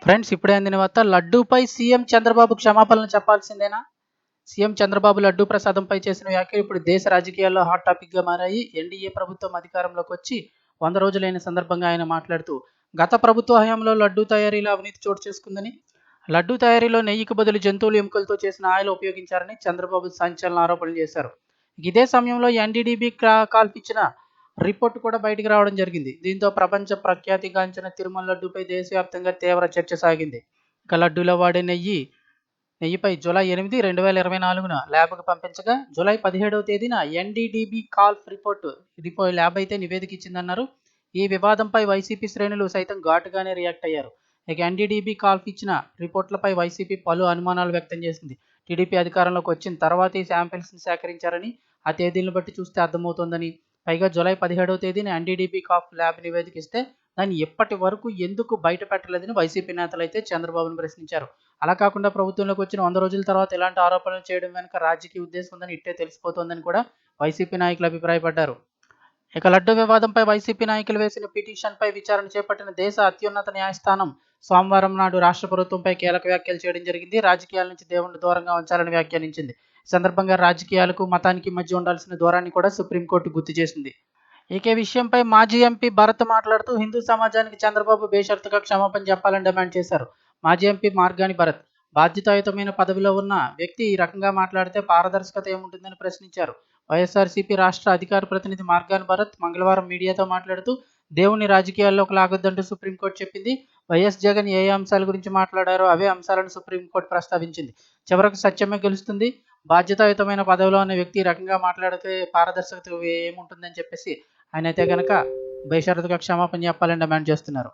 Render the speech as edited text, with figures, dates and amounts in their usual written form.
Friends ఇప్పుడే అందిన వార్త. లడ్డూపై సీఎం చంద్రబాబు క్షమాపణలు చెప్పాల్సిందేనా? సీఎం చంద్రబాబు లడ్డూ ప్రసాదంపై చేసిన వ్యాఖ్యలు ఇప్పుడు దేశ రాజకీయాల్లో హాట్ టాపిక్గా మారాయి. ఎన్డీఏ ప్రభుత్వం అధికారంలోకి వచ్చి 100 రోజులైన సందర్భంగా ఆయన మాట్లాడుతూ, గత ప్రభుత్వ హయాంలో లడ్డూ తయారీలో అవినీతి చోటు చేసుకుందని, లడ్డూ తయారీలో నెయ్యికి బదులు జంతువుల ఎముకలతో చేసిన ఆయిల్ ఉపయోగించారని చంద్రబాబు సంచలన ఆరోపణలు చేశారు. ఇదే సమయంలో ఎన్డీడీబీ కాల్పిచ్చిన రిపోర్టు కూడా బయటికి రావడం జరిగింది. దీంతో ప్రపంచ ప్రఖ్యాతిగాంచిన తిరుమల లడ్డూపై దేశవ్యాప్తంగా తీవ్ర చర్చ సాగింది. ఇక లడ్డూలో వాడే నెయ్యిపై జూలై 8, 2024న ల్యాబ్కు పంపించగా, జూలై 17వ తేదీన ఎన్డీడీబీ కాల్ఫ్ ల్యాబ్ అయితే నివేదిక ఇచ్చిందన్నారు. ఈ వివాదంపై వైసీపీ శ్రేణులు సైతం ఘాటుగానే రియాక్ట్ అయ్యారు. ఇక ఎన్డీడీబీ కాల్ఫ్ ఇచ్చిన రిపోర్టులపై వైసీపీ పలు అనుమానాలు వ్యక్తం చేసింది. టీడీపీ అధికారంలోకి వచ్చిన తర్వాత ఈ శాంపిల్స్ని సేకరించారని, ఆ తేదీలను బట్టి చూస్తే అర్థమవుతోందని, పైగా జూలై 17వ తేదీన ఎన్డీడీబీ కాల్ఫ్ ల్యాబ్ నివేదిక ఇస్తే దాన్ని ఇప్పటి వరకు ఎందుకు బయట పెట్టలేదని వైసీపీ నేతలు అయితే చంద్రబాబును ప్రశ్నించారు. అలా కాకుండా ప్రభుత్వంలోకి వచ్చిన 100 రోజుల తర్వాత ఇలాంటి ఆరోపణలు చేయడం వెనుక రాజకీయ ఉద్దేశం ఉందని ఇట్టే తెలిసిపోతోందని కూడా వైసీపీ నాయకులు అభిప్రాయపడ్డారు. ఇక లడ్డూ వివాదంపై వైసీపీ నాయకులు వేసిన పిటిషన్పై విచారణ చేపట్టిన దేశ అత్యున్నత న్యాయస్థానం సోమవారం నాడు రాష్ట్ర ప్రభుత్వంపై కీలక వ్యాఖ్యలు చేయడం జరిగింది. రాజకీయాల నుంచి దేవుణ్ణి దూరంగా ఉంచాలని వ్యాఖ్యానించింది. ఈ సందర్భంగా రాజకీయాలకు, మతానికి మధ్య ఉండాల్సిన దూరాన్ని కూడా సుప్రీంకోర్టు గుర్తు చేసింది. ఇక ఈ విషయంపై మాజీ ఎంపీ భరత్ మాట్లాడుతూ, హిందూ సమాజానికి చంద్రబాబు బేషరతుగా క్షమాపణ చెప్పాలని డిమాండ్ చేశారు. మాజీ ఎంపీ మార్గాని భరత్, బాధ్యతాయుతమైన పదవిలో ఉన్న వ్యక్తి ఈ రకంగా మాట్లాడితే పారదర్శకత ఏముంటుందని ప్రశ్నించారు. వైఎస్ఆర్సీపీ రాష్ట్ర అధికార ప్రతినిధి మార్గాని భరత్ మంగళవారం మీడియాతో మాట్లాడుతూ, దేవుణ్ణి రాజకీయాల్లోకి లాగొద్దంటూ సుప్రీంకోర్టు చెప్పింది. వైఎస్ జగన్ ఏ అంశాల గురించి మాట్లాడారో అవే అంశాలను సుప్రీంకోర్టు ప్రస్తావించింది. చివరకు సత్యమే గెలుస్తుంది. బాధ్యతాయుతమైన పదవిలో ఉన్న వ్యక్తి ఈ రకంగా మాట్లాడితే పారదర్శకత ఏముంటుందని చెప్పేసి ఆయన అయితే కనుక బేషరతుగా క్షమాపణ చెప్పాలని డిమాండ్ చేస్తున్నారు.